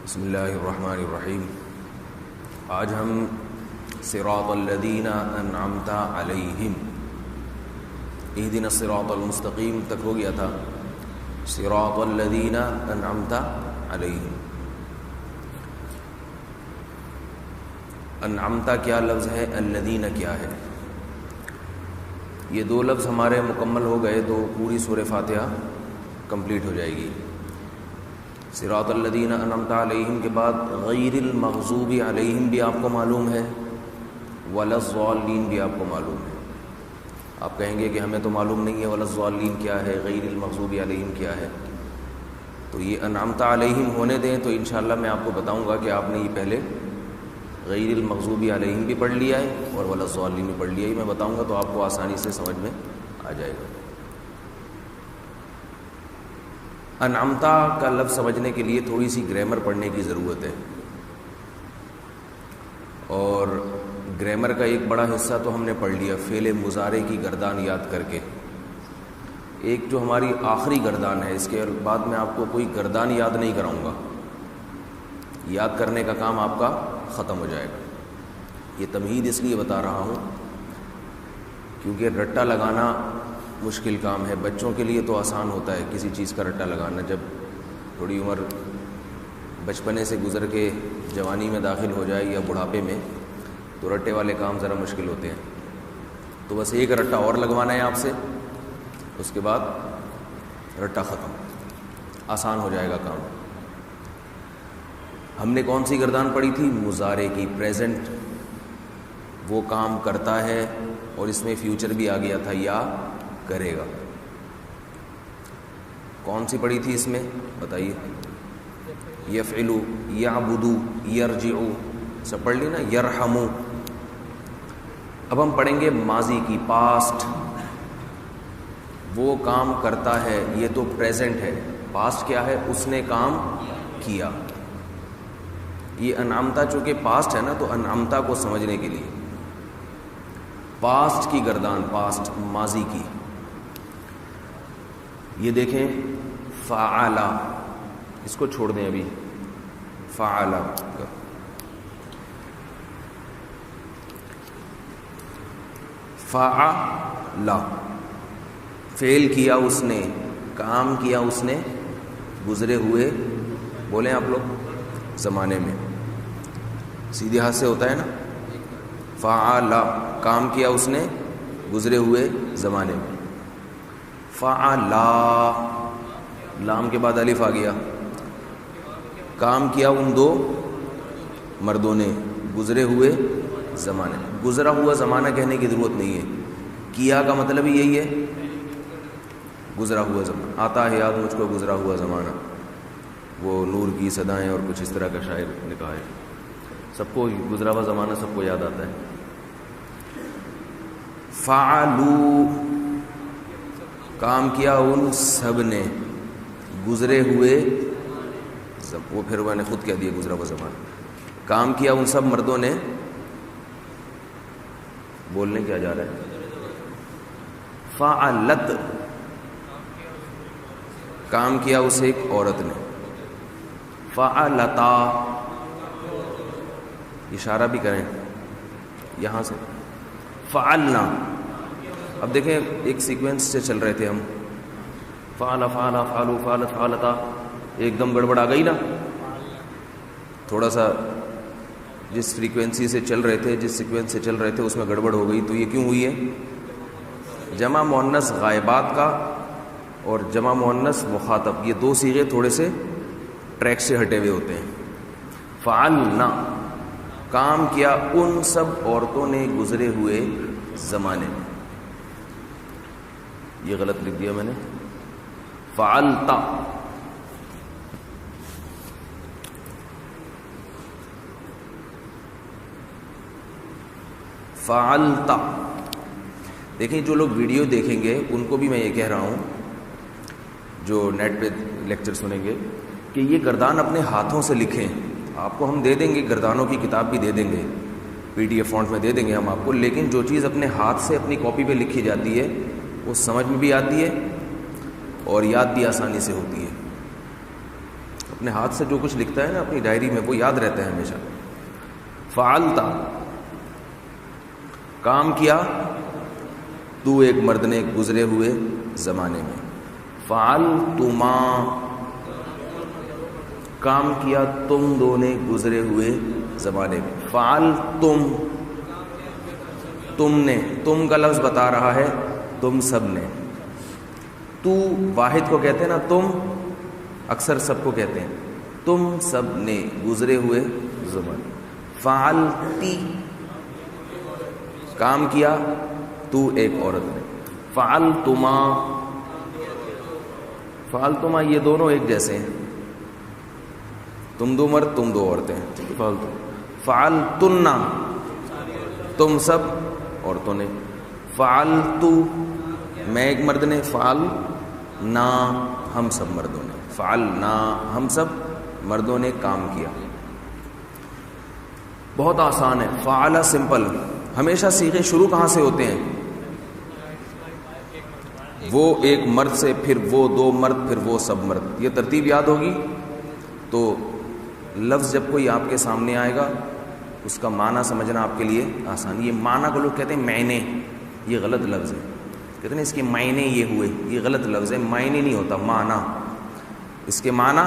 بسم اللہ الرحمن الرحیم. آج ہم صراط الذین انعمت علیہم اہدنا الصراط المستقیم تک ہو گیا تھا. صراط الذین انعمت علیہم. انعمت کیا لفظ ہے, الذین کیا ہے. یہ دو لفظ ہمارے مکمل ہو گئے تو پوری سورہ فاتحہ کمپلیٹ ہو جائے گی. صراط الذین انعمت علیہم کے بعد غیر المغضوب علیہم بھی آپ کو معلوم ہے, ولا الضالین بھی آپ کو معلوم ہے. آپ کہیں گے کہ ہمیں تو معلوم نہیں ہے ولا الضالین کیا ہے, غیر المغضوب علیہم کیا ہے. تو یہ انعمت علیہم ہونے دیں تو انشاءاللہ میں آپ کو بتاؤں گا کہ آپ نے یہ پہلے غیر المغضوب علیہم بھی پڑھ لیا ہے اور ولا الضالین بھی پڑھ لیا ہے. میں بتاؤں گا تو آپ کو آسانی سے سمجھ میں آ جائے گا. انعمتا کا لفظ سمجھنے کے لیے تھوڑی سی گرامر پڑھنے کی ضرورت ہے, اور گرامر کا ایک بڑا حصہ تو ہم نے پڑھ لیا فعل مضارع کی گردان یاد کر کے. ایک جو ہماری آخری گردان ہے, اس کے بعد میں آپ کو کوئی گردان یاد نہیں کراؤں گا, یاد کرنے کا کام آپ کا ختم ہو جائے گا. یہ تمہید اس لیے بتا رہا ہوں کیونکہ رٹا لگانا مشکل کام ہے. بچوں کے لیے تو آسان ہوتا ہے کسی چیز کا رٹا لگانا, جب تھوڑی عمر بچپنے سے گزر کے جوانی میں داخل ہو جائے یا بڑھاپے میں تو رٹے والے کام ذرا مشکل ہوتے ہیں. تو بس ایک رٹا اور لگوانا ہے آپ سے, اس کے بعد رٹا ختم, آسان ہو جائے گا کام. ہم نے کون سی گردان پڑھی تھی؟ مضارع کی, پریزنٹ, وہ کام کرتا ہے اور اس میں فیوچر بھی آ گیا تھا یا کرے گا. کون سی پڑھی تھی اس میں بتائیے؟ یفعلو, یعبدو, یرجعو, سب پڑھ لی نا. یرحمو. اب ہم پڑھیں گے ماضی کی, پاسٹ. وہ کام کرتا ہے, یہ تو پریزنٹ ہے. پاسٹ کیا ہے؟ اس نے کام کیا. یہ انعمتا چونکہ پاسٹ ہے نا, تو انعمتا کو سمجھنے کے لیے پاسٹ کی گردان, پاسٹ ماضی کی. یہ دیکھیں فعلا, اس کو چھوڑ دیں ابھی. فعلا, فعلا, فعل کیا اس نے, کام کیا اس نے گزرے ہوئے, بولیں آپ لوگ, زمانے میں. سیدھے ہاتھ سے ہوتا ہے نا. فعلا, کام کیا اس نے گزرے ہوئے زمانے میں. فعلا, لام کے بعد الف آ گیا. کام کیا ان دو مردوں نے گزرے ہوئے زمانے میں. گزرا ہوا زمانہ کہنے کی ضرورت نہیں ہے, کیا کا مطلب ہی یہی ہے, گزرا ہوا زمانہ. آتا ہے یاد مجھ کو گزرا ہوا زمانہ, وہ نور کی صدائیں اور کچھ اس طرح کا شاعر نے کہا ہے. سب کو گزرا ہوا زمانہ سب کو یاد آتا ہے. فعلو, کام کیا ان سب نے گزرے ہوئے, وہ پھر میں نے خود کہہ دیا گزرا ہوا زمانہ. کام کیا ان سب مردوں نے, بولنے کیا جا رہا ہے؟ فعلت, کام کیا اس ایک عورت نے. فعلتا, اشارہ بھی کریں یہاں سے. فعلنا, اب دیکھیں ایک سیکوینس سے چل رہے تھے ہم. فعلا, فعلا, فعلو, فعلت, فعلتا, ایک دم گڑبڑ آ گئی نا. تھوڑا سا جس فریکوینسی سے چل رہے تھے, جس سیکوینس سے چل رہے تھے اس میں گڑبڑ ہو گئی. تو یہ کیوں ہوئی ہے؟ جمع مؤنث غائبات کا اور جمع مؤنث مخاطب, یہ دو صیغے تھوڑے سے ٹریک سے ہٹے ہوئے ہوتے ہیں. فعلنا, کام کیا ان سب عورتوں نے گزرے ہوئے زمانے میں. یہ غلط لکھ دیا میں نے. فعلتا, فعلتا. دیکھیں جو لوگ ویڈیو دیکھیں گے ان کو بھی میں یہ کہہ رہا ہوں, جو نیٹ پہ لیکچر سنیں گے, کہ یہ گردان اپنے ہاتھوں سے لکھیں. آپ کو ہم دے دیں گے, گردانوں کی کتاب بھی دے دیں گے, PDF فونٹ میں دے دیں گے ہم آپ کو, لیکن جو چیز اپنے ہاتھ سے اپنی کاپی پہ لکھی جاتی ہے وہ سمجھ میں بھی آتی ہے اور یاد بھی آسانی سے ہوتی ہے. اپنے ہاتھ سے جو کچھ لکھتا ہے نا اپنی ڈائری میں وہ یاد رہتا ہے ہمیشہ. فعلتا کام کیا تو ایک مرد نے گزرے ہوئے زمانے میں. فعلتما کام کیا تم دو نے گزرے ہوئے زمانے میں. فعلتم تم نے, تم کا لفظ بتا رہا ہے تم سب نے. تو واحد کو کہتے ہیں نا, تم اکثر سب کو کہتے ہیں. تم سب نے گزرے ہوئے زمانے. فعلتی کام کیا تو ایک عورت نے. فعلتما فعلتما یہ دونوں ایک جیسے ہیں, تم دو مرد تم دو عورتیں. فعلتن تم سب عورتوں نے. فعلتو میں ایک مرد نے. فعلنا ہم سب مردوں نے. فعلنا ہم سب مردوں نے کام کیا. بہت آسان ہے. فعل سمپل. ہمیشہ صیغے شروع کہاں سے ہوتے ہیں؟ وہ ایک مرد سے, پھر وہ دو مرد, پھر وہ سب مرد. یہ ترتیب یاد ہوگی تو لفظ جب کوئی آپ کے سامنے آئے گا اس کا معنی سمجھنا آپ کے لیے آسان. یہ معنی کو لوگ کہتے ہیں معنی, یہ غلط لفظ ہے. کہتے ہیں اس کے معنی یہ ہوئے, یہ غلط لفظ ہے. معنی نہیں ہوتا, معنی. اس کے معنی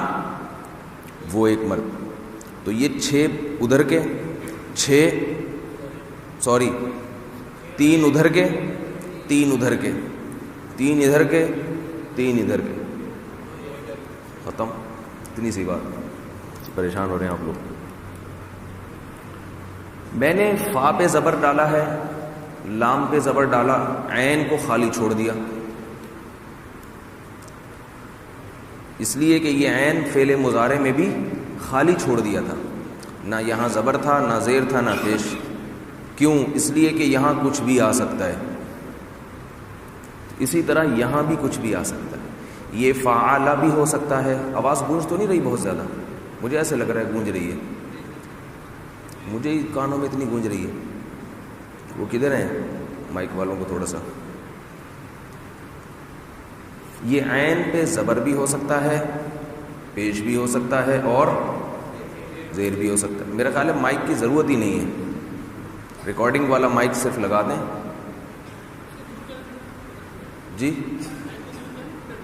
وہ ایک مرد. تو یہ 6 ادھر کے, 3 ادھر کے, 3 ادھر کے, 3 ادھر کے, 3 ادھر کے. ختم. اتنی سی بات. پریشان ہو رہے ہیں آپ لوگ. میں نے فا پہ زبر ڈالا ہے, لام پہ زبر ڈالا, عین کو خالی چھوڑ دیا. اس لیے کہ یہ عین فعل مضارع میں بھی خالی چھوڑ دیا تھا. نہ یہاں زبر تھا, نہ زیر تھا, نہ پیش. کیوں؟ اس لیے کہ یہاں کچھ بھی آ سکتا ہے. اسی طرح یہاں بھی کچھ بھی آ سکتا ہے. یہ فعال بھی ہو سکتا ہے. آواز گونج تو نہیں رہی بہت زیادہ؟ مجھے ایسے لگ رہا ہے گونج رہی ہے. مجھے کانوں میں اتنی گونج رہی ہے. وہ کدھر ہیں مائک والوں کو تھوڑا سا. یہ عین پہ زبر بھی ہو سکتا ہے, پیش بھی ہو سکتا ہے, اور زیر بھی ہو سکتا ہے. میرا خیال ہے مائک کی ضرورت ہی نہیں ہے. ریکارڈنگ والا مائک صرف لگا دیں. جی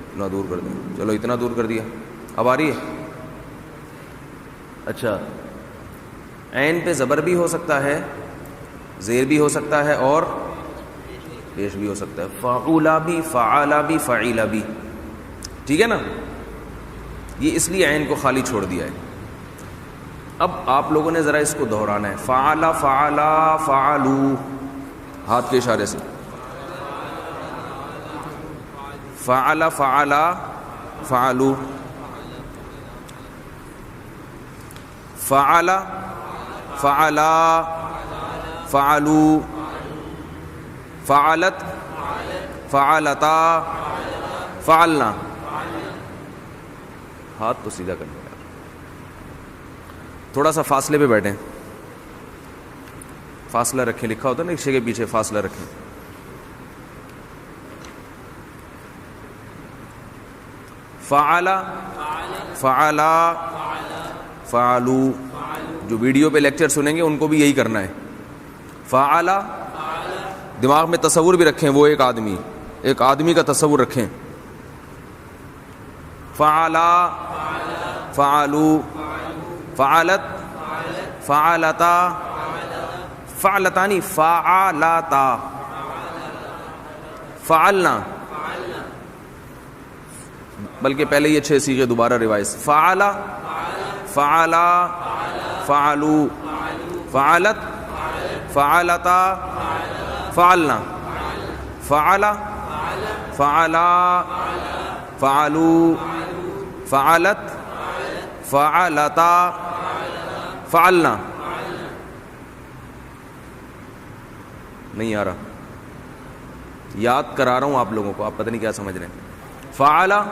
اتنا دور کر دیں. چلو اتنا دور کر دیا. اب آ رہی ہے؟ اچھا, عین پہ زبر بھی ہو سکتا ہے, زیر بھی ہو سکتا ہے, اور پیش بھی ہو سکتا ہے. فعولا بھی, فعالا بھی, فعیلا بھی. ٹھیک ہے نا؟ یہ اس لیے عین کو خالی چھوڑ دیا ہے. اب آپ لوگوں نے ذرا اس کو دہرانا ہے. فعلا, فعلا, فعلو, ہاتھ کے اشارے سے. فعلا, فعلا, فعلو. فعلا, فعلا, فعلو. فعلت, فعلتا, فعلنا. ہاتھ تو سیدھا کرنا. تھوڑا سا فاصلے پہ بیٹھیں, فاصلہ رکھیں. لکھا ہوتا ہے نا رکشے کے پیچھے فاصلہ رکھیں. فعلا, فعلا, فعلو. جو ویڈیو پہ لیکچر سنیں گے ان کو بھی یہی کرنا ہے. فعلا, دماغ میں تصور بھی رکھیں, وہ ایک آدمی کا تصور رکھیں. فعلا, فعلو, فعلت, فعلتا, فعلتانی, فعلتا, فعلنا. بلکہ پہلے یہ 6 صیغے دوبارہ ریوائز. فعلا, فعلا, فعلو, فعلت, فعلتا, فعلنا. فعلا, فعلا, فعلو, فعلت, فعلتا, فعلنا. نہیں آ رہا, یاد کرا رہا ہوں آپ لوگوں کو, آپ پتہ نہیں کیا سمجھ رہے ہیں. فعلا,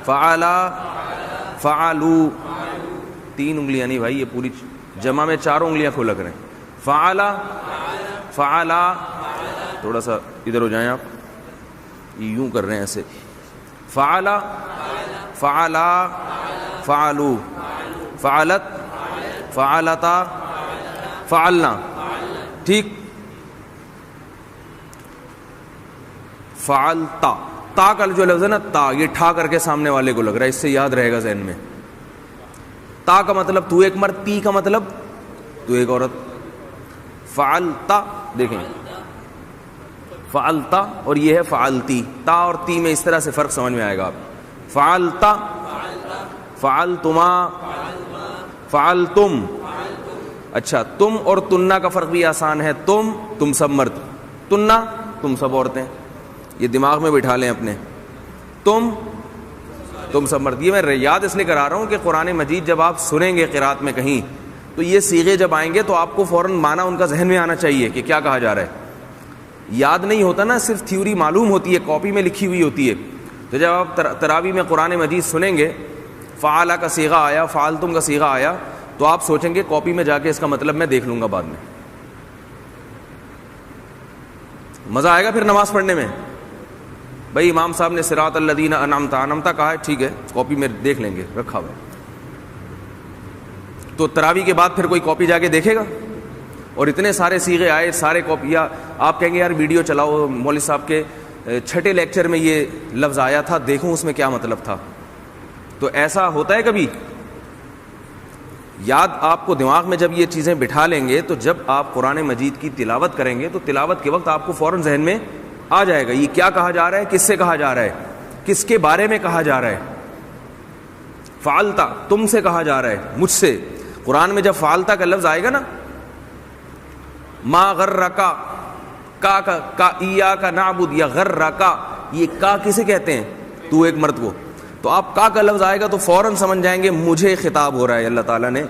فعلا, فعلو. 3 انگلیاں نہیں بھائی, یہ پوری جمع میں 4 انگلیاں کو لگ رہے ہیں. فعلا, فعلا, تھوڑا سا ادھر ہو جائیں آپ, یوں کر رہے ہیں ایسے. فعلا, فعلا, فعلوا، فعلت، فعلتا، فعلنا. ٹھیک. فعلتا، تا کا جو لفظ ہے نا تا، یہ ٹھا کر کے سامنے والے کو لگ رہا ہے، اس سے یاد رہے گا ذہن میں. تا کا مطلب تو ایک مرد، تی کا مطلب تو ایک عورت. فعلتا دیکھیں، فعلتا اور یہ ہے فعلتی. تا اور تی میں اس طرح سے فرق سمجھ میں آئے گا آپ. فعلتا، فعلتما، فعلتم. اچھا، تم اور تننا کا فرق بھی آسان ہے. تم سب مرد، تننا تم سب عورتیں. یہ دماغ میں بٹھا لیں اپنے. تم سب مرد. یہ میں یاد اس لیے کرا رہا ہوں کہ قرآن مجید جب آپ سنیں گے قرات میں کہیں تو یہ صیغے جب آئیں گے تو آپ کو فوراً معنی ان کا ذہن میں آنا چاہیے کہ کیا کہا جا رہا ہے. یاد نہیں ہوتا نا، صرف تھیوری معلوم ہوتی ہے، کاپی میں لکھی ہوئی ہوتی ہے. تو جب آپ تراویح میں قرآن مجید سنیں گے، فعلا کا صیغہ آیا، فعلتم کا صیغہ آیا، تو آپ سوچیں گے کاپی میں جا کے اس کا مطلب میں دیکھ لوں گا بعد میں. مزہ آئے گا پھر نماز پڑھنے میں. بھائی امام صاحب نے صراط الذین انعمت کہا ہے، ٹھیک ہے، کاپی میں دیکھ لیں گے، رکھا ہوا. تو تراویح کے بعد پھر کوئی کاپی جا کے دیکھے گا؟ اور اتنے سارے صیغے آئے، سارے کاپی. یا آپ کہیں گے یار ویڈیو چلاؤ، مولوی صاحب کے 6 لیکچر میں یہ لفظ آیا تھا، دیکھوں اس میں کیا مطلب تھا. تو ایسا ہوتا ہے کبھی؟ یاد آپ کو دماغ میں جب یہ چیزیں بٹھا لیں گے تو جب آپ قرآن مجید کی تلاوت کریں گے تو تلاوت کے وقت آپ کو فوراً ذہن میں آ جائے گا یہ کیا کہا جا رہا ہے، کس سے کہا جا رہا ہے، کس کے بارے میں کہا جا رہا ہے. فعلتا، تم سے کہا جا رہا ہے، مجھ سے. قرآن میں جب فعلتا کا لفظ آئے گا نا، ما غرکا، کا ایاک نعبد یا غرکا، یہ کا کسے کہتے ہیں؟ تو ایک مرد کو. تو آپ کا لفظ آئے گا تو فوراً سمجھ جائیں گے مجھے خطاب ہو رہا ہے اللہ تعالیٰ نے،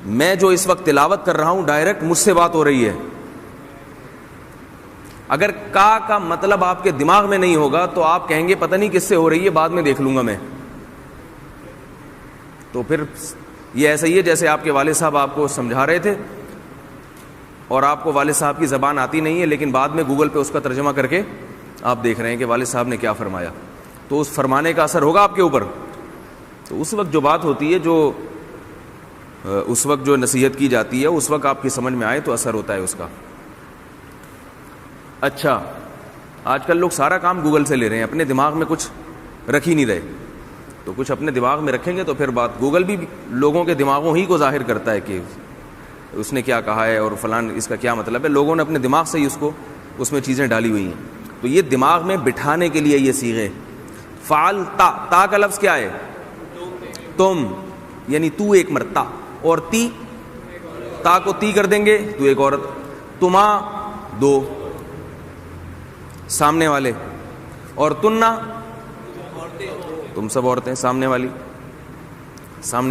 میں جو اس وقت تلاوت کر رہا ہوں ڈائریکٹ مجھ سے بات ہو رہی ہے. اگر کا مطلب آپ کے دماغ میں نہیں ہوگا تو آپ کہیں گے پتہ نہیں کس سے ہو رہی ہے، بعد میں دیکھ لوں گا میں. تو پھر یہ ایسا ہی ہے جیسے آپ کے والد صاحب آپ کو سمجھا رہے تھے اور آپ کو والد صاحب کی زبان آتی نہیں ہے، لیکن بعد میں گوگل پہ اس کا ترجمہ کر کے آپ دیکھ رہے ہیں کہ والد صاحب نے کیا فرمایا. تو اس فرمانے کا اثر ہوگا آپ کے اوپر. تو اس وقت جو بات ہوتی ہے، جو اس وقت جو نصیحت کی جاتی ہے، اس وقت آپ کی سمجھ میں آئے تو اثر ہوتا ہے اس کا. اچھا، آج کل لوگ سارا کام گوگل سے لے رہے ہیں، اپنے دماغ میں کچھ رکھ ہی نہیں رہے. تو کچھ اپنے دماغ میں رکھیں گے تو پھر بات. گوگل بھی لوگوں کے دماغوں ہی کو ظاہر کرتا ہے کہ اس نے کیا کہا ہے اور فلان اس کا کیا مطلب ہے. لوگوں نے اپنے دماغ سے ہی اس میں چیزیں ڈالی ہوئی ہیں. تو یہ دماغ میں بٹھانے کے لیے یہ صیغے. فعلتا، تا کا لفظ کیا ہے؟ تم، یعنی تو ایک مرتا. اور تی، تا کو تی کر دیں گے تو ایک عورت. تما، دو سامنے والے. اور تننا، تم سب عورتیں. سامنے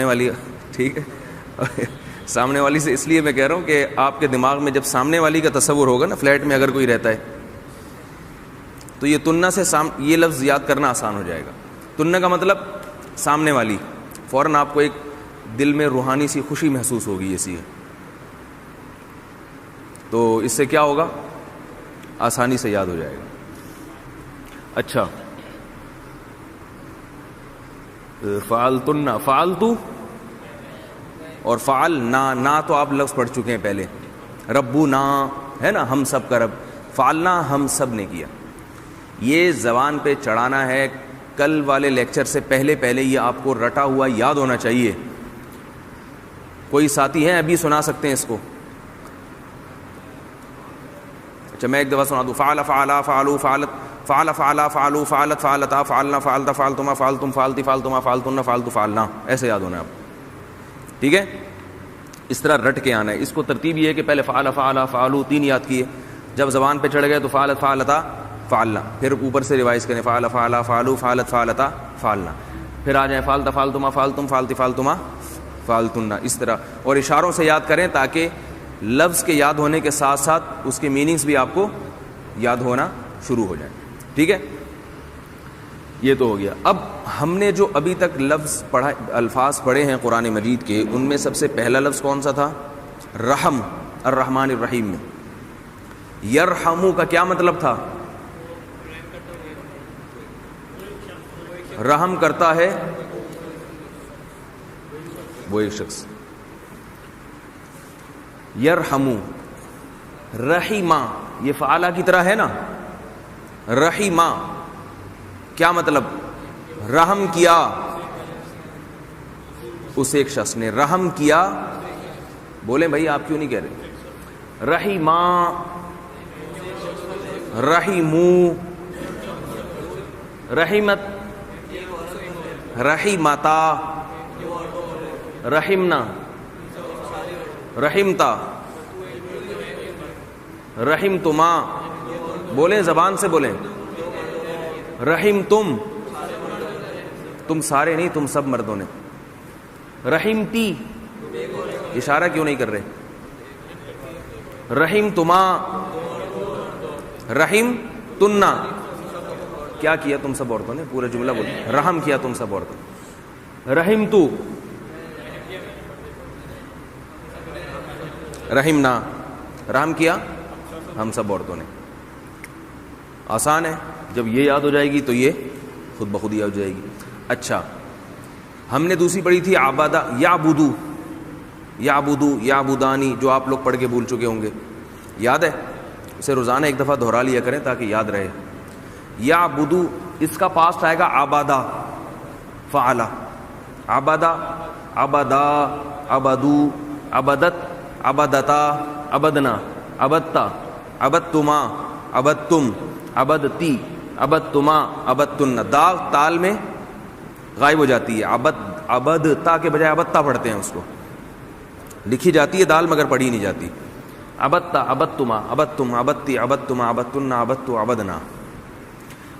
والی ٹھیک ہے. سامنے والی سے اس لیے میں کہہ رہا ہوں کہ آپ کے دماغ میں جب سامنے والی کا تصور ہوگا نا، فلیٹ میں اگر کوئی رہتا ہے تو یہ تننا سے یہ لفظ یاد کرنا آسان ہو جائے گا. تننا کا مطلب سامنے والی. فوراً آپ کو ایک دل میں روحانی سی خوشی محسوس ہوگی ایسی ہے. تو اس سے کیا ہوگا؟ آسانی سے یاد ہو جائے گا. اچھا، فعلتن، فعلتو اور فعلنا. نا تو آپ لفظ پڑھ چکے ہیں پہلے. ربنا ہے نا، ہم سب کا رب. فعلنا، ہم سب نے کیا. یہ زبان پہ چڑھانا ہے. کل والے لیکچر سے پہلے یہ آپ کو رٹا ہوا یاد ہونا چاہیے. کوئی ساتھی ہیں ابھی سنا سکتے ہیں اس کو؟ اچھا میں ایک دفعہ سنا دوں. فعل، فعلا، فعلو، فعلت، فعل، فعلا، فعلو، فعلت، فعلتا، فعلنا، فعلتا، فعلتما، فعلتم، فعلتی، فعلتما، فعلتن، فعلتو، فعلنا. ایسے یاد ہونا ہے آپ. ٹھیک ہے، اس طرح رٹ کے آنا ہے. اس کو ترتیب یہ ہے کہ پہلے فعل، فعلا، فعلو 3 یاد کیے. جب زبان پہ چڑھ گئے تو فعلت، فعلتا، فعلنا. پھر اوپر سے ریوائز کریں. فعل، فعلا، فعلو، فعلت، فعلتا، فعلنا. پھر آ جائیں فعلتا، فعلتما، فعلتم، فعلتی، فعلتما، فعلتن. اس طرح اور اشاروں سے یاد کریں تاکہ لفظ کے یاد ہونے کے ساتھ ساتھ اس کے میننگز بھی آپ کو یاد ہونا شروع ہو جائیں. ٹھیک ہے، یہ تو ہو گیا. اب ہم نے جو ابھی تک الفاظ پڑھے ہیں قرآن مجید کے، ان میں سب سے پہلا لفظ کون سا تھا؟ رحم. الرحمن الرحیم میں یرحمو کا کیا مطلب تھا؟ رحم کرتا ہے. وہ ایک شخص. یرحمو، رحیمہ، یہ فعالہ کی طرح ہے نا. رحیمہ کیا مطلب؟ رحم کیا. اس ایک شخص نے رحم کیا. بولیں بھائی آپ کیوں نہیں کہہ رہے؟ رحیمہ، رحیمو، رحمت، رحمتا، رحمنا، رحمتا، رحمتما. بولیں زبان سے بولیں. رحمتم، تم سارے نہیں، تم سب مردوں نے. رحمتی، اشارہ کیوں نہیں کر رہے؟ رحمتما، رحمتنا، کیا کیا تم سب عورتوں نے؟ پورا جملہ بولیں. رحم کیا تم سب عورتوں نے. رحمتو، رحمنا، رحم کیا ہم سب عورتوں نے. آسان ہے، جب یہ یاد ہو جائے گی تو یہ خود بخود یاد ہو جائے گی. اچھا، ہم نے دوسری پڑھی تھی عبادہ، یعبدو، یعبدو، یعبدانی، جو آپ لوگ پڑھ کے بھول چکے ہوں گے. یاد ہے؟ اسے روزانہ ایک دفعہ دہرا لیا کریں تاکہ یاد رہے. یعبدو، اس کا پاسٹ آئے گا عبادہ، فعلہ. عبادہ، عبدا، عبدو، عبدت، عبدتا، عبدنا، عبدتا، عبدتما، عبدتم، عبدتی، عبدتما، عبدتن. داغ تال میں غائب ہو جاتی ہے. عبدتا کے بجائے عبدتا پڑھتے ہیں، اس کو لکھی جاتی ہے دال مگر پڑھی نہیں جاتی. عبدتا، عبدتما، عبدتم، عبدتی، عبدتما، عبدتن، عبدتو، عبدنا.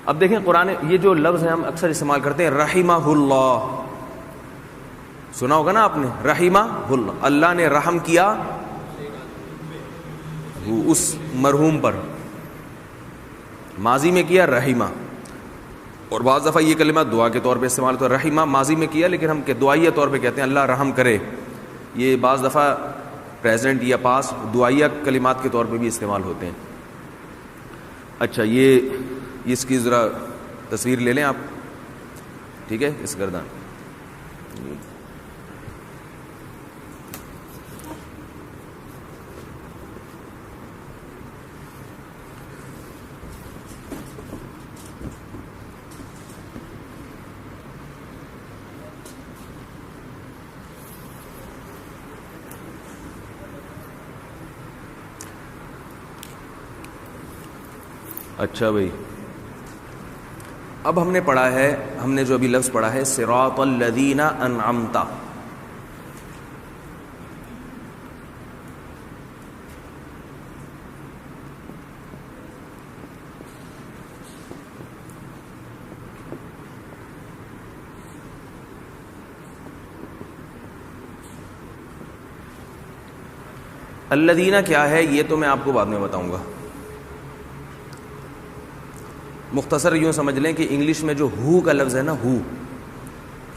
اب دیکھیں قرآن، یہ جو لفظ ہے ہم اکثر استعمال کرتے ہیں، رحمہ اللہ، سنا ہوگا نا آپ نے. رحمہ اللہ، اللہ نے رحم کیا اس مرحوم پر. ماضی میں کیا رحمہ، اور بعض دفعہ یہ کلمہ دعا کے طور پہ استعمال ہوتا ہے. رحمہ ماضی میں کیا، لیکن ہم دعائیہ طور پہ کہتے ہیں اللہ رحم کرے. یہ بعض دفعہ پریزنٹ یا پاس دعائیہ کلمات کے طور پہ بھی استعمال ہوتے ہیں. اچھا، یہ اس کی ذرا تصویر لے لیں آپ، ٹھیک ہے، اس گردان. اچھا بھائی، اب ہم نے پڑھا ہے، ہم نے جو ابھی لفظ پڑھا ہے صراط الذین انعمت. الذین کیا ہے یہ تو میں آپ کو بعد میں بتاؤں گا. مختصر یوں سمجھ لیں کہ انگلش میں جو ہو کا لفظ ہے نا، ہو،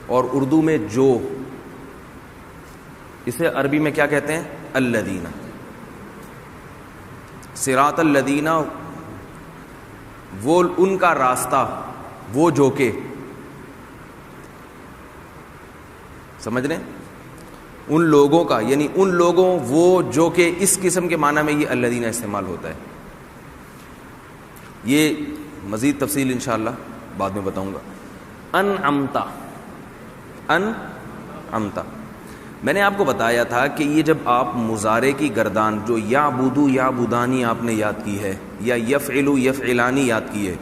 اور اردو میں جو، اسے عربی میں کیا کہتے ہیں؟ الذین. صراط الذین، وہ ان کا راستہ، وہ جو کہ، سمجھ لیں، ان لوگوں کا، یعنی ان لوگوں، وہ جو کہ، اس قسم کے معنی میں یہ الذین استعمال ہوتا ہے. یہ مزید تفصیل انشاءاللہ بعد میں بتاؤں گا. انعمتا، انعمتا، میں نے آپ کو بتایا تھا کہ یہ جب آپ مضارع کی گردان جو یعبدو، یعبدانی آپ نے یاد کی ہے، یا یفعلو، یفعلانی یاد کی ہے،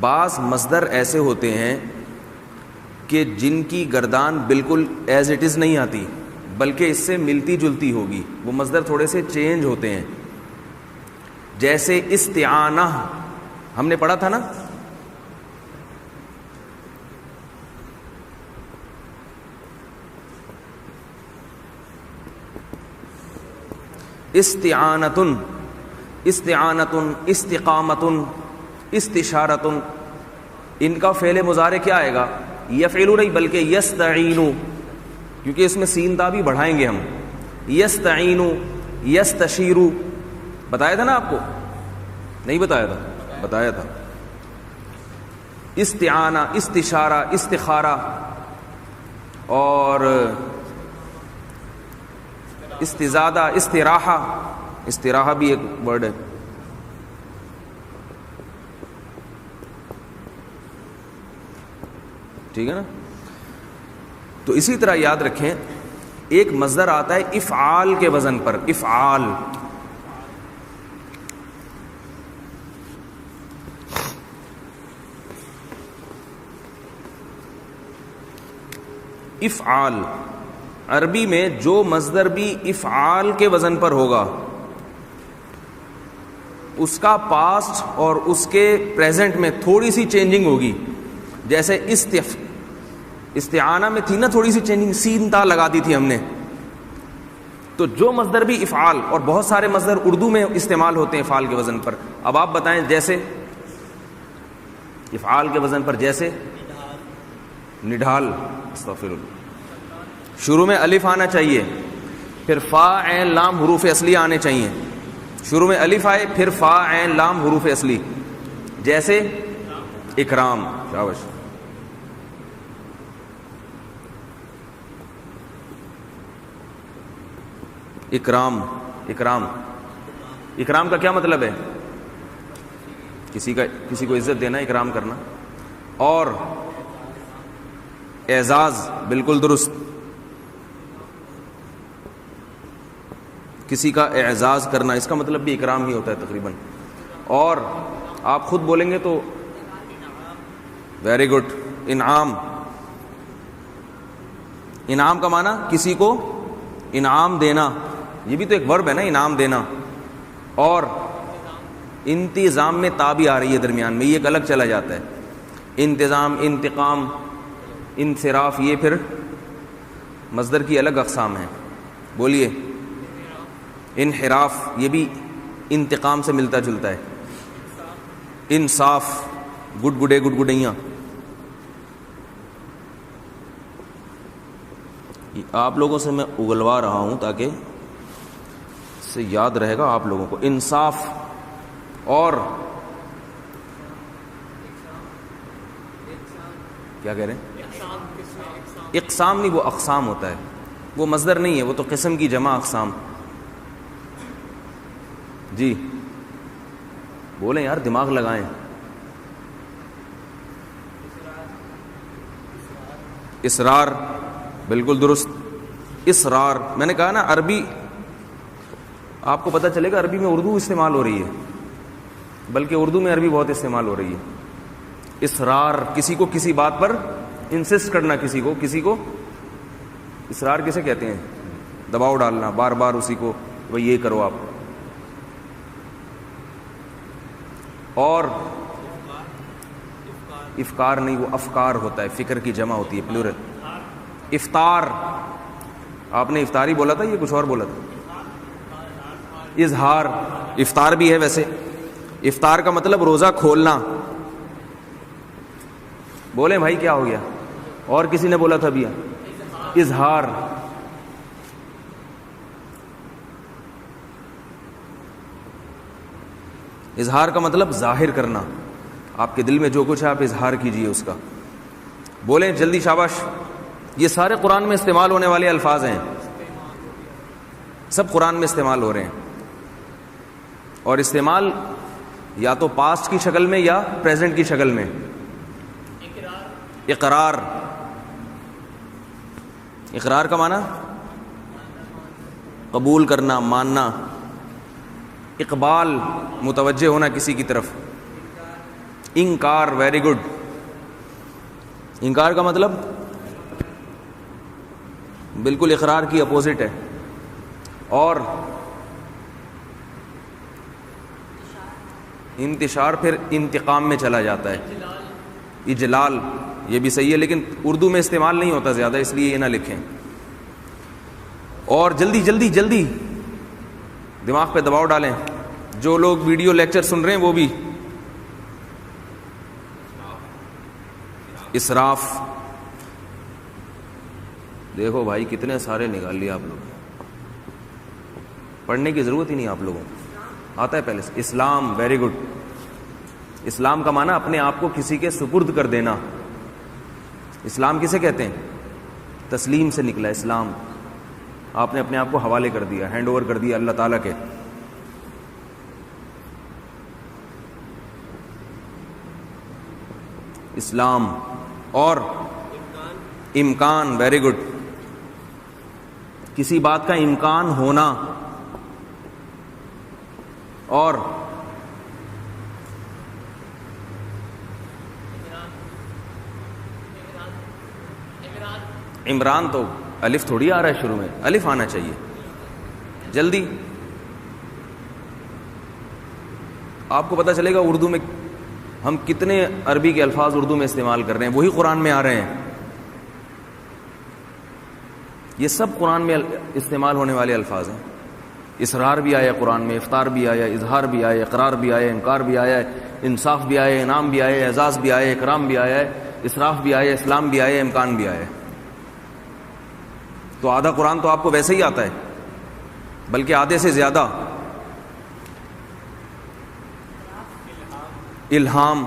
بعض مصدر ایسے ہوتے ہیں کہ جن کی گردان بالکل ایز اٹ از نہیں آتی بلکہ اس سے ملتی جلتی ہوگی. وہ مصدر تھوڑے سے چینج ہوتے ہیں. جیسے استعانہ ہم نے پڑھا تھا نا، استعانتن، استعانتن، استقامتن، استشارتن. ان کا فعل مضارع کیا آئے گا؟ یفعلو نہیں بلکہ یستعینو، کیونکہ اس میں سین تا بھی بڑھائیں گے ہم. یستعینو، یستشیرو. بتایا تھا نا آپ کو؟ نہیں بتایا تھا؟ بتایا تھا. استعانہ، استشارہ، استخارہ، اور استزادہ، استراحہ، استراحہ بھی ایک ورڈ ہے. ٹھیک ہے نا. تو اسی طرح یاد رکھیں ایک مصدر آتا ہے افعال کے وزن پر، افعال. افعال عربی میں جو مصدر بھی افعال کے وزن پر ہوگا اس کا پاسٹ اور اس کے پریزنٹ میں تھوڑی سی چینجنگ ہوگی. جیسے استعانہ میں تھی نا تھوڑی سی چینجنگ، سین تا لگا دی تھی ہم نے. تو جو مصدر بھی افعال، اور بہت سارے مصدر اردو میں استعمال ہوتے ہیں افعال کے وزن پر. اب آپ بتائیں جیسے افعال کے وزن پر، جیسے نڈھال، استغفر اللہ. شروع میں الف آنا چاہیے، پھر فا عین لام حروف اصلی آنے چاہیے. شروع میں الف آئے، پھر فا عین لام حروف اصلی. جیسے اکرام، شاباش. اکرام، اکرام، اکرام کا کیا مطلب ہے؟ کسی کو عزت دینا، اکرام کرنا. اور اعزاز، بالکل درست، کسی کا اعزاز کرنا، اس کا مطلب بھی اکرام ہی ہوتا ہے تقریباً. اور آپ خود بولیں گے تو ویری گڈ، انعام. انعام کا معنی کسی کو انعام دینا، یہ بھی تو ایک ورب ہے نا، انعام دینا. اور انتظام میں تا بھی آ رہی ہے درمیان میں، یہ ایک الگ چلا جاتا ہے. انتظام، انتقام، انصراف، یہ پھر مصدر کی الگ اقسام ہیں. بولیے. انحراف، یہ بھی انتقام سے ملتا جلتا ہے. انصاف، گڈ گڈے، گڈ گڈیاں. آپ لوگوں سے میں اگلوا رہا ہوں تاکہ سے یاد رہے گا آپ لوگوں کو. انصاف. اور کیا کہہ رہے ہیں؟ اقسام نہیں، وہ اقسام ہوتا ہے، وہ مصدر نہیں ہے، وہ تو قسم کی جمع اقسام. جی بولیں یار، دماغ لگائیں. اسرار، بالکل درست. اسرار، میں نے کہا نا عربی، آپ کو پتہ چلے گا عربی میں اردو استعمال ہو رہی ہے، بلکہ اردو میں عربی بہت استعمال ہو رہی ہے. اسرار، کسی کو کسی بات پر انسسٹ کرنا، کسی کو اسرار کسے کہتے ہیں؟ دباؤ ڈالنا، بار بار اسی کو بھئی یہ کرو آپ. اور افکار نہیں، وہ افکار ہوتا ہے، فکر کی جمع ہوتی ہے، پلورل. افطار، آپ نے افطاری بولا تھا، یہ کچھ اور بولا تھا. اظہار، افطار بھی ہے ویسے. افطار کا مطلب روزہ کھولنا. بولیں بھائی کیا ہو گیا؟ اور کسی نے بولا تھا بھی اظہار. اظہار کا مطلب ظاہر کرنا، آپ کے دل میں جو کچھ ہے آپ اظہار کیجئے اس کا. بولیں جلدی، شاباش. یہ سارے قرآن میں استعمال ہونے والے الفاظ ہیں، سب قرآن میں استعمال ہو رہے ہیں. اور استعمال یا تو پاسٹ کی شکل میں یا پریزنٹ کی شکل میں. اقرار، اقرار کا معنی قبول کرنا، ماننا. اقبال، متوجہ ہونا کسی کی طرف. انکار، ویری گڈ. انکار کا مطلب بالکل اقرار کی اپوزٹ ہے. اور انتشار پھر انتقام میں چلا جاتا ہے. اجلال، یہ بھی صحیح ہے لیکن اردو میں استعمال نہیں ہوتا زیادہ، اس لیے یہ نہ لکھیں. اور جلدی جلدی جلدی دماغ پہ دباؤ ڈالیں. جو لوگ ویڈیو لیکچر سن رہے ہیں وہ بھی. اسراف، دیکھو بھائی کتنے سارے نکال لیے آپ لوگ، پڑھنے کی ضرورت ہی نہیں آپ لوگوں کو، آتا ہے پہلے سے. اسلام، ویری گڈ. اسلام کا معنی اپنے آپ کو کسی کے سپرد کر دینا. اسلام کسے کہتے ہیں؟ تسلیم سے نکلا اسلام. آپ نے اپنے آپ کو حوالے کر دیا, ہینڈ اوور کر دیا اللہ تعالیٰ کے. اسلام اور امکان, ویری گڈ, کسی بات کا امکان ہونا اور عمران. تو الف تھوڑی آ رہا ہے شروع میں, الف آنا چاہیے جلدی. آپ کو پتہ چلے گا اردو میں ہم کتنے عربی کے الفاظ اردو میں استعمال کر رہے ہیں, وہی قرآن میں آ رہے ہیں. یہ سب قرآن میں استعمال ہونے والے الفاظ ہیں. اسرار بھی آیا قرآن میں, افطار بھی آیا, اظہار بھی آیا, اقرار بھی آیا, انکار بھی آیا, انصاف بھی آیا, انعام بھی آیا, اعزاز بھی آیا, اکرام بھی آیا, اسراف بھی آیا, اسلام بھی آیا, امکان بھی آیا. تو آدھا قرآن تو آپ کو ویسے ہی آتا ہے, بلکہ آدھے سے زیادہ. الہام,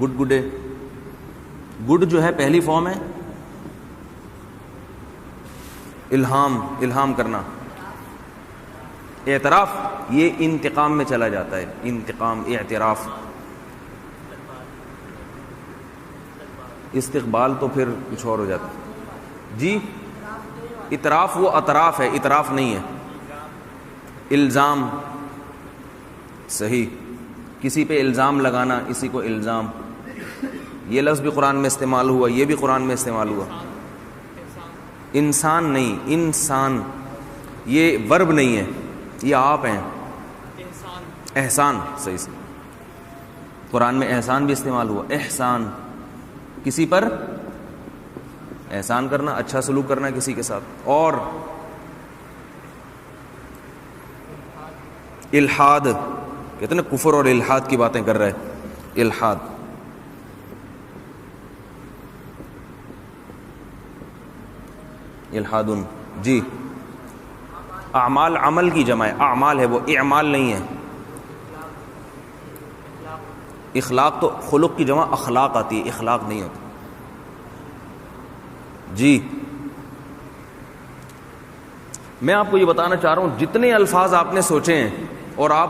گڈ گڈے, گڈ جو ہے پہلی فارم ہے الہام, الہام کرنا. اعتراف یہ انتقام میں چلا جاتا ہے, انتقام, اعتراف. استقبال تو پھر کچھ اور ہو جاتا ہے. جی اطراف وہ اطراف ہے, اطراف نہیں ہے. الزام, صحیح, کسی پہ الزام لگانا, اسی کو الزام. یہ لفظ بھی قرآن میں استعمال ہوا, یہ بھی قرآن میں استعمال ہوا. انسان نہیں, انسان یہ ورب نہیں ہے, یہ آپ ہیں. احسان, صحیح سے قرآن میں احسان بھی استعمال ہوا. احسان, کسی پر احسان کرنا, اچھا سلوک کرنا کسی کے ساتھ. اور الحاد, کہتے ہیں نا کفر اور الحاد کی باتیں کر رہے, الحاد. الحادن, جی اعمال, عمل کی جمع ہے, اعمال ہے وہ, اعمال نہیں ہے. اخلاق تو خلق کی جمع اخلاق آتی ہے, اخلاق نہیں ہوتی. جی میں آپ کو یہ بتانا چاہ رہا ہوں, جتنے الفاظ آپ نے سوچے ہیں اور آپ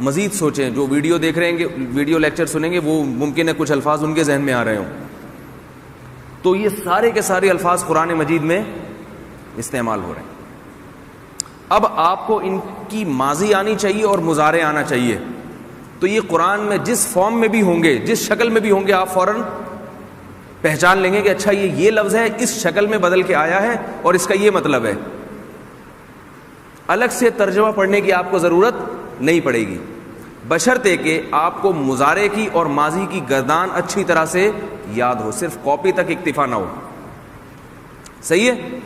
مزید سوچیں, جو ویڈیو دیکھ رہے ہیں, ویڈیو لیکچر سنیں گے, وہ ممکن ہے کچھ الفاظ ان کے ذہن میں آ رہے ہوں. تو یہ سارے کے سارے الفاظ قرآن مجید میں استعمال ہو رہے ہیں. اب آپ کو ان کی ماضی آنی چاہیے اور مضارع آنا چاہیے. تو یہ قرآن میں جس فارم میں بھی ہوں گے, جس شکل میں بھی ہوں گے, آپ فوراً پہچان لیں گے کہ اچھا یہ لفظ ہے, اس شکل میں بدل کے آیا ہے اور اس کا یہ مطلب ہے. الگ سے ترجمہ پڑھنے کی آپ کو ضرورت نہیں پڑے گی, بشرطے کہ آپ کو مضارع کی اور ماضی کی گردان اچھی طرح سے یاد ہو, صرف کاپی تک اکتفا نہ ہو. صحیح ہے.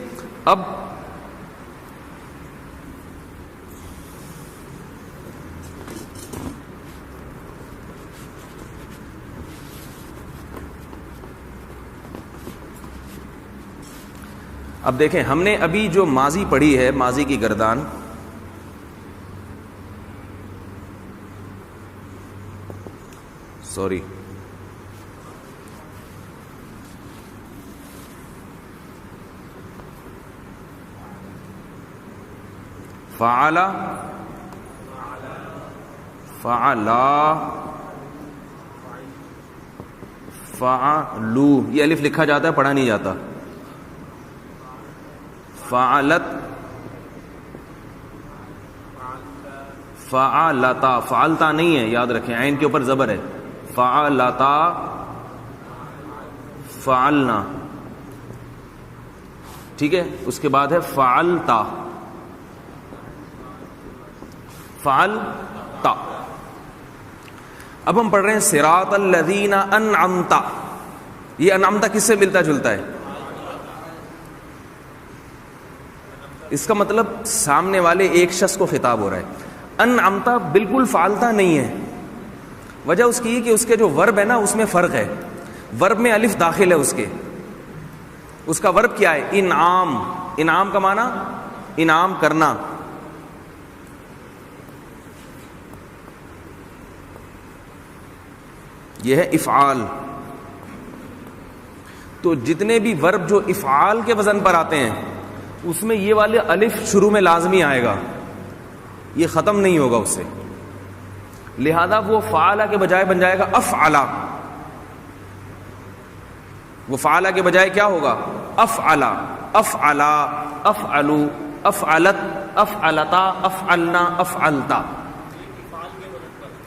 اب دیکھیں, ہم نے ابھی جو ماضی پڑھی ہے, ماضی کی گردان, سوری, فعل, فعلا, فعلو, یہ الف لکھا جاتا ہے, پڑھا نہیں جاتا. فعلت, فعلتا, فعلتا نہیں ہے, یاد رکھیں عین کے اوپر زبر ہے. فعلتا, فعلنا, ٹھیک ہے. اس کے بعد ہے فعلتا, فعلتا. اب ہم پڑھ رہے ہیں صراط الذین انعمت. یہ انعمت کس سے ملتا جلتا ہے؟ اس کا مطلب سامنے والے ایک شخص کو خطاب ہو رہا ہے. انعمت بالکل فعلتا نہیں ہے. وجہ اس کی کہ اس کے جو ورب ہے نا, اس میں فرق ہے. ورب میں الف داخل ہے, اس کا ورب کیا ہے؟ انعام. انعام کا معنی انعام کرنا. یہ ہے افعال. تو جتنے بھی ورب جو افعال کے وزن پر آتے ہیں اس میں یہ والے الف شروع میں لازمی آئے گا, یہ ختم نہیں ہوگا اس سے, لہذا وہ فعلا کے بجائے بن جائے گا افعلا. وہ فعلا کے بجائے کیا ہوگا؟ افعلا, افعلا, افعلو, افعلت, افعلتا, افعلنا, افعلتا.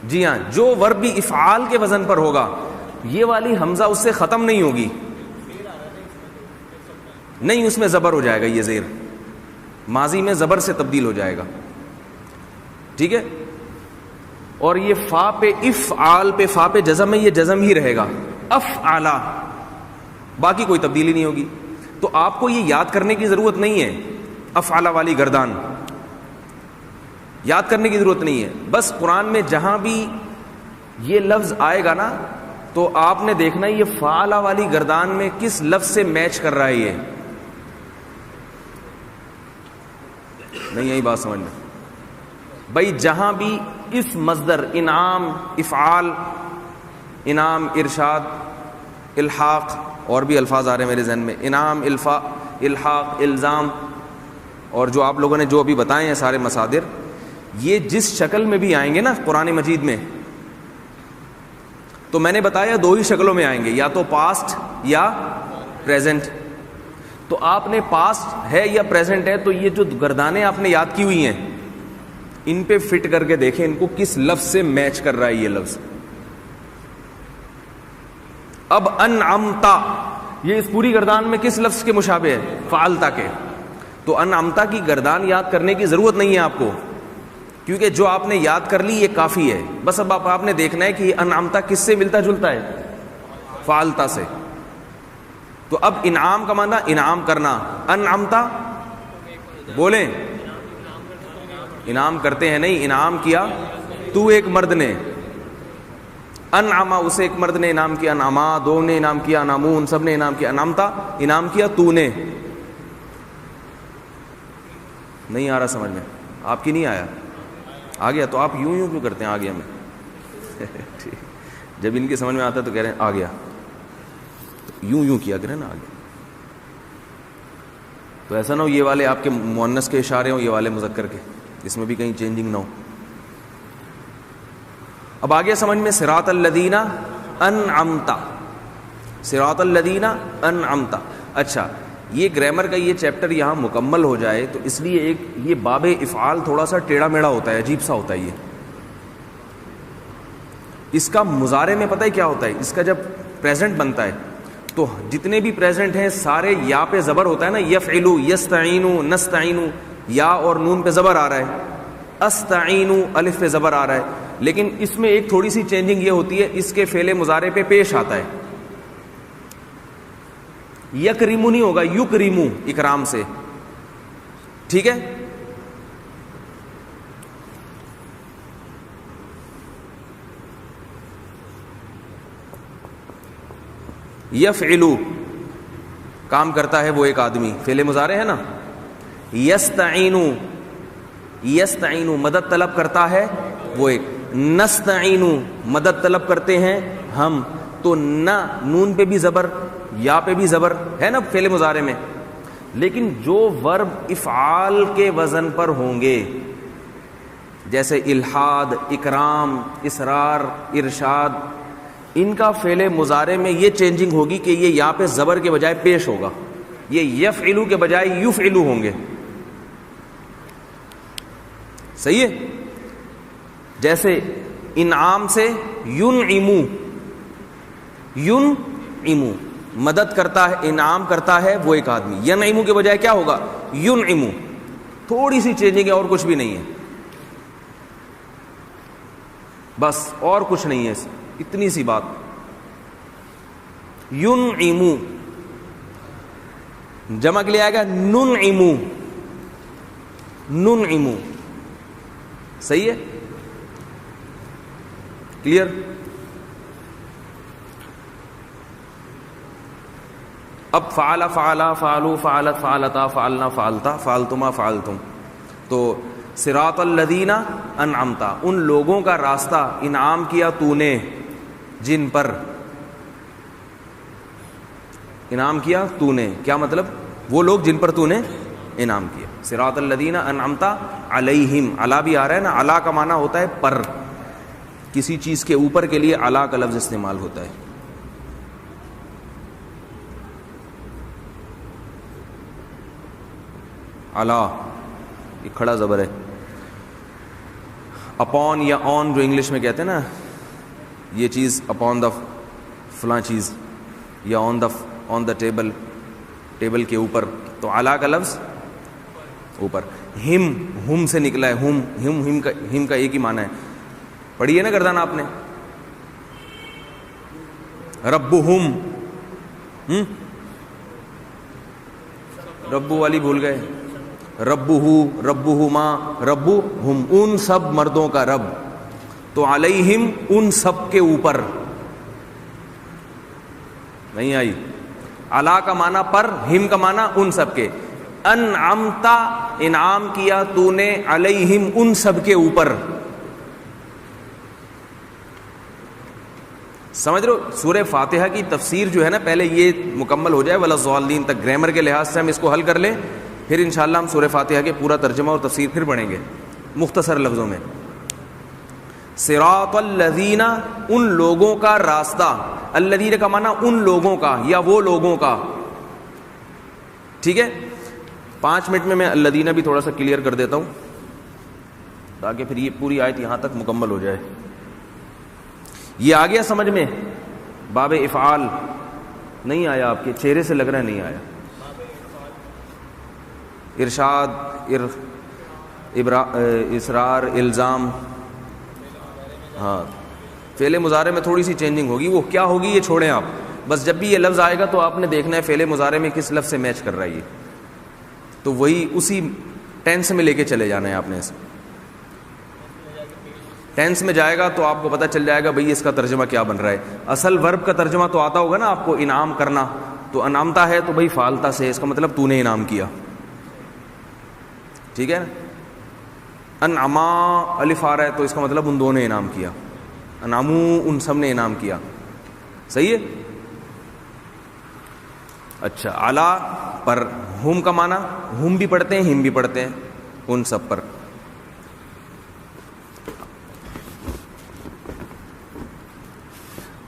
جی ہاں, جو ورب بھی افعال کے وزن پر ہوگا یہ والی حمزہ اس سے ختم نہیں ہوگی, نہیں, اس میں زبر ہو جائے گا, یہ زیر ماضی میں زبر سے تبدیل ہو جائے گا. ٹھیک ہے, اور یہ فا پہ افعال پہ فا پہ جزم ہے, یہ جزم ہی رہے گا افعلا, باقی کوئی تبدیلی نہیں ہوگی. تو آپ کو یہ یاد کرنے کی ضرورت نہیں ہے, افعلا والی گردان یاد کرنے کی ضرورت نہیں ہے. بس قرآن میں جہاں بھی یہ لفظ آئے گا نا تو آپ نے دیکھنا یہ فعلا والی گردان میں کس لفظ سے میچ کر رہا ہے. یہ نہیں, یہی بات سمجھنا بھائی, جہاں بھی اس مصدر انعام, افعال, انعام, ارشاد, الحاق, اور بھی الفاظ آ رہے ہیں میرے ذہن میں, انعام, الحاق, الزام, اور جو آپ لوگوں نے جو ابھی بتائے ہیں سارے مصادر, یہ جس شکل میں بھی آئیں گے نا قرآن مجید میں, تو میں نے بتایا دو ہی شکلوں میں آئیں گے, یا تو پاسٹ یا پریزنٹ. تو آپ نے پاسٹ ہے یا پریزنٹ ہے, تو یہ جو گردانیں آپ نے یاد کی ہوئی ہیں ان پہ فٹ کر کے دیکھیں ان کو کس لفظ سے میچ کر رہا ہے یہ لفظ. اب انعمتا, یہ اس پوری گردان میں کس لفظ کے مشابہ ہے؟ فعلتا کے. تو انعمتا کی گردان یاد کرنے کی ضرورت نہیں ہے آپ کو, کیونکہ جو آپ نے یاد کر لی یہ کافی ہے. بس اب آپ نے دیکھنا ہے کہ یہ انعمتا کس سے ملتا جلتا ہے؟ فعلتا سے. تو اب انعام کا معنی انعام کرنا, انعمتا بولیں, انعام کرتے ہیں نہیں, انعام کیا تو ایک مرد نے, انعما اسے ایک مرد نے انعام کیا, انعما دو نے انعام کیا, انعمون سب نے انعام کیا, انعمتا انعام کیا تو نے. نہیں آ رہا سمجھ میں آپ کی؟ نہیں آیا؟ آ گیا. تو آپ یوں یوں کیوں کرتے ہیں؟ آ گیا میں جب ان کی سمجھ میں آتا ہے تو کہہ رہے ہیں آ گیا, یوں یوں کیا کریں نا, آ گیا. تو ایسا نہ ہو یہ والے آپ کے مؤنث کے اشارے ہوں, یہ والے مذکر کے, اس میں بھی کہیں چینجنگ نہ ہو. اب آگے سمجھ میں, صراط الذین انعمتا, صراط الذین انعمتا. اچھا, یہ گرامر کا یہ چیپٹر یہاں مکمل ہو جائے تو اس لیے ایک یہ باب افعال تھوڑا سا ٹیڑھا میڑھا ہوتا ہے, عجیب سا ہوتا ہے. یہ اس کا مضارع میں پتہ ہے کیا ہوتا ہے, اس کا جب پریزنٹ بنتا ہے تو جتنے بھی پریزنٹ ہیں سارے یا پہ زبر ہوتا ہے نا, یفعلو, یستعینو, نستعینو, یا اور نون پہ زبر آ رہا ہے, استعینو الف پہ زبر آ رہا ہے. لیکن اس میں ایک تھوڑی سی چینجنگ یہ ہوتی ہے, اس کے فعل مضارع پہ پیش آتا ہے, یکریمو نہیں ہوگا, یکریمو, اکرام سے. ٹھیک ہے, یفعلو کام کرتا ہے وہ ایک آدمی, فعل مضارع ہے نا. یستعینو, یستعینو مدد طلب کرتا ہے وہ ایک. نستعینو مدد طلب کرتے ہیں ہم, تو نہ نون پہ بھی زبر, یا پہ بھی زبر ہے نا فعل مضارع میں. لیکن جو ورب افعال کے وزن پر ہوں گے جیسے الحاد, اکرام, اسرار, ارشاد, ان کا فعل مضارع میں یہ چینجنگ ہوگی کہ یہ یا پہ زبر کے بجائے پیش ہوگا, یہ یفعلو کے بجائے یفعلو ہوں گے. صحیح ہے, جیسے انعام سے ینعمو, ینعمو مدد کرتا ہے, انعام کرتا ہے وہ ایک آدمی. ینعمو کے بجائے کیا ہوگا؟ ینعمو. تھوڑی سی چینجنگ ہے اور کچھ بھی نہیں ہے, بس اور کچھ نہیں ہے, اتنی سی بات. ینعمو جمع کے لیے آئے گا ننعمو, ننعمو. صحیح ہے, کلیئر. اب فعل, فعلا, فعلو, فعلت, فعلتا, فعلنا, فعلتا, فعلتما, فعلتم. تو صراط الذین انعمتا, ان لوگوں کا راستہ انعام کیا تو نے جن پر. انعام کیا تو نے، کیا مطلب؟ وہ لوگ جن پر تو نے انعام کیا. صراط الذین انعمت علیہم، علا بھی آ رہا ہے نا، علا کا معنی ہوتا ہے پر، کسی چیز کے اوپر کے لیے علا کا لفظ استعمال ہوتا ہے. علا یہ کھڑا زبر ہے. اپون یا آن جو انگلش میں کہتے ہیں نا، یہ چیز اپون دا فلاں چیز، یا آن دا ٹیبل، ٹیبل کے اوپر، تو علا کا لفظ اوپر. ہم سے نکلا ہے، ہم کا ایک ہی معنی ہے. پڑھی ہے نا گردان آپ نے، ربہم، ربو والی بھول گئے، ربہو، ربہما، ربہم، ان سب مردوں کا رب. تو علیہم ان سب کے اوپر نہیں آئی. علا کا معنی پر، ہم کا معنی ان سب کے. انعمتا انعام کیا تو نے، علیہم ان سب کے اوپر. سمجھ رہے ہو؟ سورہ فاتحہ کی تفسیر جو ہے نا، پہلے یہ مکمل ہو جائے ولا الضالین تک، گرامر کے لحاظ سے ہم اس کو حل کر لیں، پھر انشاءاللہ ہم سورہ فاتحہ کے پورا ترجمہ اور تفسیر پھر پڑھیں گے مختصر لفظوں میں. صراط الذین، ان لوگوں کا راستہ، الذین کا معنی ان لوگوں کا یا وہ لوگوں کا. ٹھیک ہے، 5 منٹ میں الذین بھی تھوڑا سا کلیئر کر دیتا ہوں تاکہ پھر یہ پوری آیت یہاں تک مکمل ہو جائے. یہ آ گیا سمجھ میں؟ باب افعال نہیں آیا؟ آپ کے چہرے سے لگ رہا ہے نہیں آیا. ارشاد، اصرار، الزام. ہاں، فعل مضارع میں تھوڑی سی چینجنگ ہوگی. وہ کیا ہوگی یہ چھوڑیں آپ، بس جب بھی یہ لفظ آئے گا تو آپ نے دیکھنا ہے فعل مضارع میں کس لفظ سے میچ کر رہا ہے یہ، تو وہی اسی ٹینس میں لے کے چلے جانا ہے آپ نے. ٹینس میں جائے گا تو آپ کو پتہ چل جائے گا بھئی اس کا ترجمہ کیا بن رہا ہے. اصل ورب کا ترجمہ تو آتا ہوگا نا آپ کو، انعام کرنا، تو انعامتا ہے تو بھئی فعلتا سے، اس کا مطلب تو نے انعام کیا. ٹھیک ہے نا؟ انعما الف آ رہا ہے تو اس کا مطلب ان دونوں نے انعام کیا، انعامو ان سب نے انعام کیا. صحیح ہے؟ اچھا، اعلیٰ پر، ہم کا معنی ہم بھی پڑھتے ہیں ہم بھی پڑھتے ہیں، ان سب پر.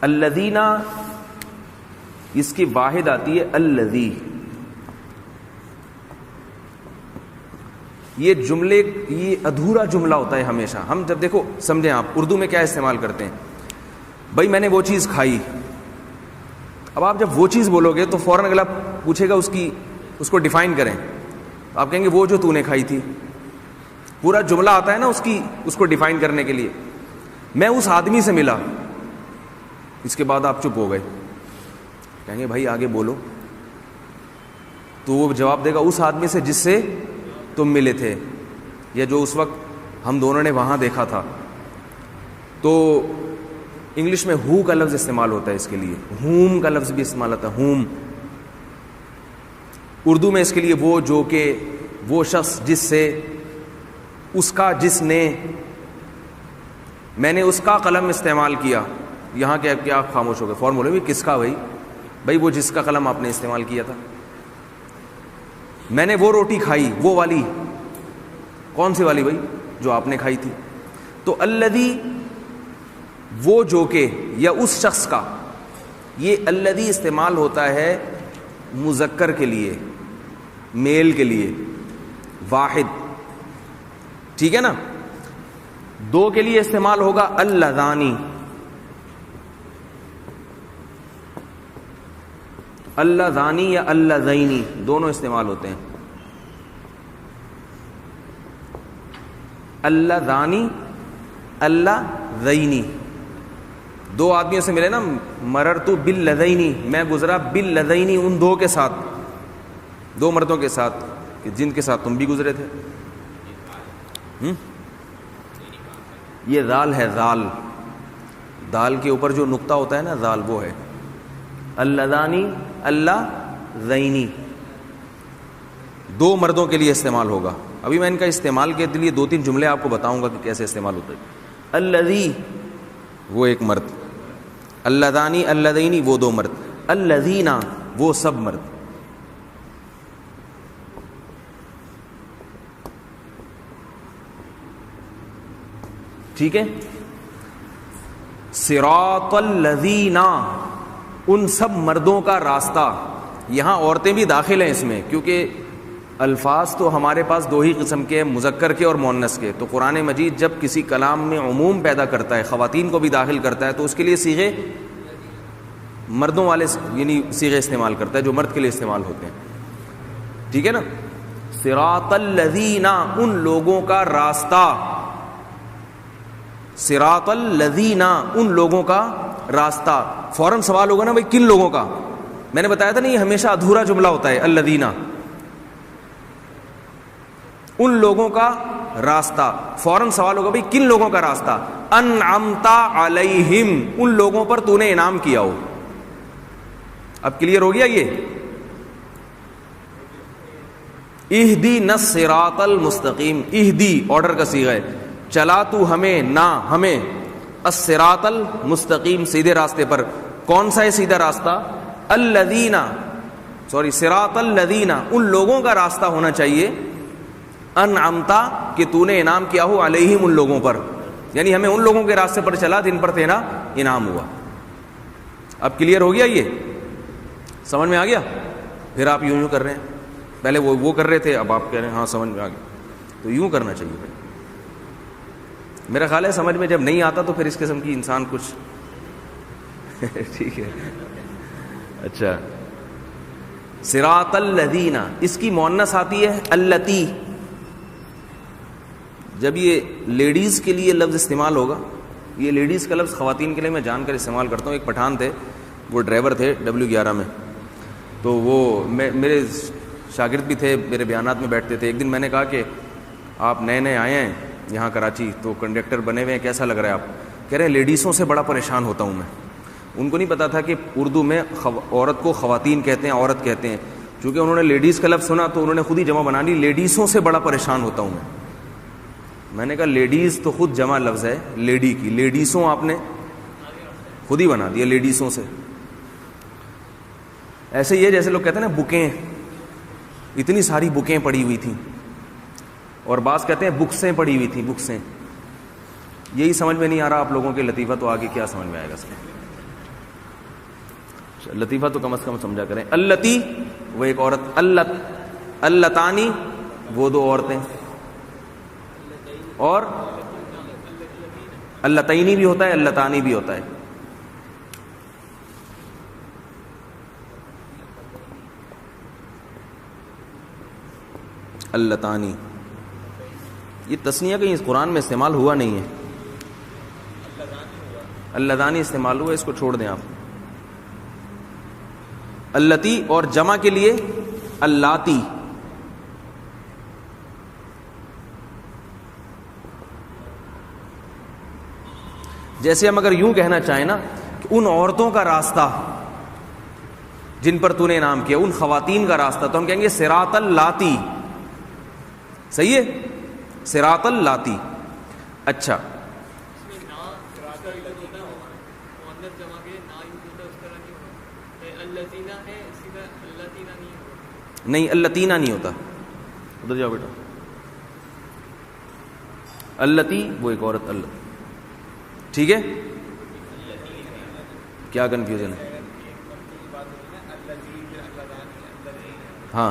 الذین، اس کی واحد آتی ہے الذی. یہ جملے، یہ ادھورا جملہ ہوتا ہے ہمیشہ. ہم جب دیکھو سمجھیں آپ اردو میں کیا استعمال کرتے ہیں، بھائی میں نے وہ چیز کھائی. اب آپ جب وہ چیز بولو گے تو فوراً اگلا پوچھے گا اس کو ڈیفائن کریں. آپ کہیں گے وہ جو تو نے کھائی تھی. پورا جملہ آتا ہے نا اس کو ڈیفائن کرنے کے لیے. میں اس آدمی سے ملا، اس کے بعد آپ چپ ہو گئے، کہیں گے بھائی آگے بولو. تو وہ جواب دے گا اس آدمی سے جس سے تم ملے تھے، یا جو اس وقت ہم دونوں نے وہاں دیکھا تھا. تو انگلش میں ہو کا لفظ استعمال ہوتا ہے اس کے لیے، ہوم کا لفظ بھی استعمال ہوتا ہے، ہوم. اردو میں اس کے لیے وہ جو کہ، وہ شخص جس سے، اس کا جس نے. میں نے اس کا قلم استعمال کیا. یہاں کیا خاموش ہو گئے؟ فوراً بولے بھی کس کا؟ بھائی وہ جس کا قلم آپ نے استعمال کیا تھا. میں نے وہ روٹی کھائی، وہ والی، کون سی والی بھائی؟ جو آپ نے کھائی تھی. تو الذی وہ جو کہ یا اس شخص کا، یہ الذی استعمال ہوتا ہے مذکر کے لیے، میل کے لیے، واحد. ٹھیک ہے نا؟ دو کے لیے استعمال ہوگا اللذانی. اللذانی یا اللذینی دونوں استعمال ہوتے ہیں. اللذانی، اللذینی. دو آدمیوں سے ملے نا، مررتو باللذینی، میں گزرا باللذینی، ان دو کے ساتھ، دو مردوں کے ساتھ جن کے ساتھ تم بھی گزرے تھے. یہ ذال ہے، ذال، دال کے اوپر جو نقطہ ہوتا ہے نا، ذال وہ ہے. اللذانی، اللذینی، دو مردوں کے لیے استعمال ہوگا. ابھی میں ان کا استعمال کے لیے 2-3 جملے آپ کو بتاؤں گا کہ کیسے استعمال ہوتا ہے. الذی وہ ایک مرد، اللذانی اللذینی وہ دو مرد. الذین وہ سب مرد. ٹھیک ہے. صراط الذین، ان سب مردوں کا راستہ. یہاں عورتیں بھی داخل ہیں اس میں، کیونکہ الفاظ تو ہمارے پاس دو ہی قسم کے، مذکر کے اور مؤنث کے. تو قرآن مجید جب کسی کلام میں عموم پیدا کرتا ہے، خواتین کو بھی داخل کرتا ہے، تو اس کے لیے صیغے مردوں والے یعنی صیغے استعمال کرتا ہے جو مرد کے لیے استعمال ہوتے ہیں. ٹھیک ہے نا. صراط الذین، ان لوگوں کا راستہ. صراط الذین، ان لوگوں کا راستہ. فوراً سوال ہوگا نا بھائی کن لوگوں کا؟ میں نے بتایا تھا نا یہ ہمیشہ ادھورا جملہ ہوتا ہے الذین. ان لوگوں کا راستہ. فوراً سوال ہوگا بھائی کن لوگوں کا راستہ؟ انعمت علیہم، ان لوگوں پر تو نے انعام کیا ہو. اب کلیئر ہو گیا یہ؟ اہدینا الصراط المستقیم. اہدی آرڈر کا صیغہ ہے. چلا تو ہمیں، نہ ہمیں، الصراط المستقیم، سیدھے راستے پر. کون سا ہے سیدھا راستہ؟ الذین، صراط الذین، ان لوگوں کا راستہ ہونا چاہیے. انعمتا، کہ تو نے انعام کیا ہو، علیہم، ان لوگوں پر. یعنی ہمیں ان لوگوں کے راستے پر چلا جن پر تیرا انعام ہوا. اب کلیئر ہو گیا یہ؟ سمجھ میں آ گیا؟ پھر آپ یوں کر رہے ہیں. پہلے وہ کر رہے تھے، اب آپ کہہ رہے ہیں ہاں سمجھ میں آ گیا. تو یوں کرنا چاہیے بھائی. میرا خیال ہے سمجھ میں جب نہیں آتا تو پھر اس قسم کی انسان کچھ ٹھیک ہے. اچھا. صراط الذین، اس کی مؤنث آتی ہے اللتی. جب یہ لیڈیز کے لیے لفظ استعمال ہوگا، یہ لیڈیز کا لفظ خواتین کے لیے میں جان کر استعمال کرتا ہوں. ایک پٹھان تھے، وہ ڈرائیور تھے W11 میں. تو وہ میرے شاگرد بھی تھے، میرے بیانات میں بیٹھتے تھے. ایک دن میں نے کہا کہ آپ نئے نئے آئے ہیں یہاں کراچی، تو کنڈکٹر بنے ہوئے ہیں، کیسا لگ رہا ہے آپ؟ کہہ رہے ہیں لیڈیسوں سے بڑا پریشان ہوتا ہوں میں. ان کو نہیں پتا تھا کہ اردو میں عورت کو خواتین کہتے ہیں، عورت کہتے ہیں. چونکہ انہوں نے لیڈیز کا لفظ سنا تو انہوں نے خود ہی جمع بنا لی، لیڈیسوں سے بڑا پریشان ہوتا ہوں میں. میں نے کہا لیڈیز تو خود جمع لفظ ہے لیڈی کی، لیڈیسوں آپ نے خود ہی بنا دیا لیڈیسوں سے. ایسے یہ جیسے لوگ کہتے ہیں نا بکیں، اتنی ساری بکیں پڑی ہوئی تھیں، اور بعض کہتے ہیں بکسیں پڑی ہوئی تھیں، بکسیں. یہی سمجھ میں نہیں آ رہا آپ لوگوں کے لطیفہ، تو آگے کیا سمجھ میں آئے گا اس میں؟ لطیفہ تو کم از کم سمجھا کریں. اللتی، وہ ایک عورت. اللتانی، وہ دو عورتیں. اور اللتینی بھی ہوتا ہے، اللتانی بھی ہوتا ہے. اللتانی، یہ تسنیہ کہیں اس قرآن میں استعمال ہوا نہیں ہے. اللذانی استعمال ہوا، اس کو چھوڑ دیں آپ. اللتی، اور جمع کے لیے اللاتی. جیسے ہم اگر یوں کہنا چاہیں نا کہ ان عورتوں کا راستہ جن پر تو نے انعام کیا، ان خواتین کا راستہ، تو ہم کہیں گے صراط اللاتی. صحیح ہے، صراط اللاتی. اچھا. نہیں، اللتینہ نہیں ہوتا. ادھر جاؤ بیٹا. اللتی، وہ ایک عورت. اللہ، ٹھیک ہے. کیا کنفیوژن ہے؟ ہاں،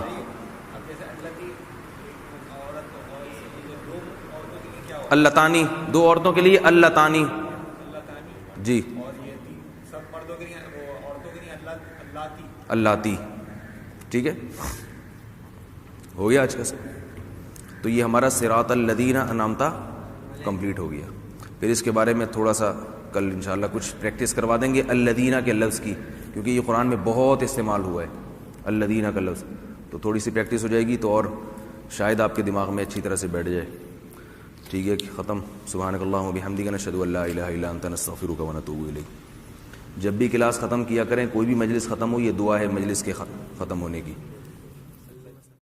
اللتانی، دو عورتوں کے لیے اللتانی. جی، اللاتی. ٹھیک ہے، ہو گیا آج کا سب. تو یہ ہمارا صراط الذین انعمت کمپلیٹ ہو گیا. پھر اس کے بارے میں تھوڑا سا کل انشاءاللہ کچھ پریکٹس کروا دیں گے الذین کے لفظ کی، کیونکہ یہ قرآن میں بہت استعمال ہوا ہے الذین کا لفظ. تو تھوڑی سی پریکٹس ہو جائے گی تو اور شاید آپ کے دماغ میں اچھی طرح سے بیٹھ جائے. ٹھیک ہے، ختم. سبحانک اللہم و بحمدک، نشہد ان لا الہ الا انت، نستغفرک و نتوب الیک. جب بھی کلاس ختم کیا کریں، کوئی بھی مجلس ختم ہو، یہ دعا ہے مجلس کے ختم ہونے کی.